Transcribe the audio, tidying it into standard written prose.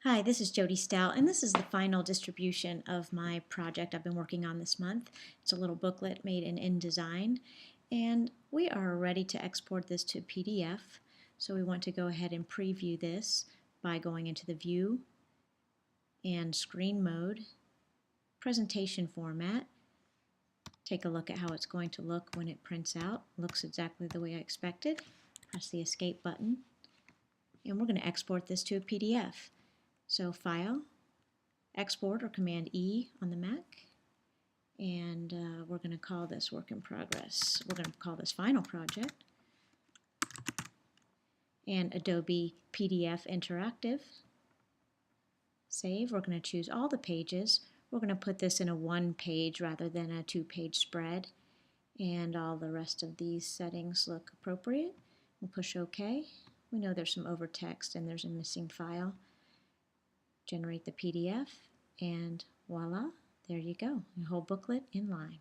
Hi, this is Jody Stout, and this is the final distribution of my project I've been working on this month. It's a little booklet made in InDesign, and we are ready to export this to PDF. So we want to go ahead and preview this by going into the View and Screen Mode, Presentation Format. Take a look at how it's going to look when it prints out. Looks exactly the way I expected. Press the Escape button, and we're going to export this to a PDF. So File, Export or Command E on the Mac, and we're going to call this Work in Progress. We're going to call this Final Project, and Adobe PDF Interactive. Save. We're going to choose all the pages. We're going to put this in a one-page rather than a two-page spread, and all the rest of these settings look appropriate. We'll push OK. We know there's some overtext and there's a missing file. Generate the PDF, and voila, there you go, your whole booklet in line.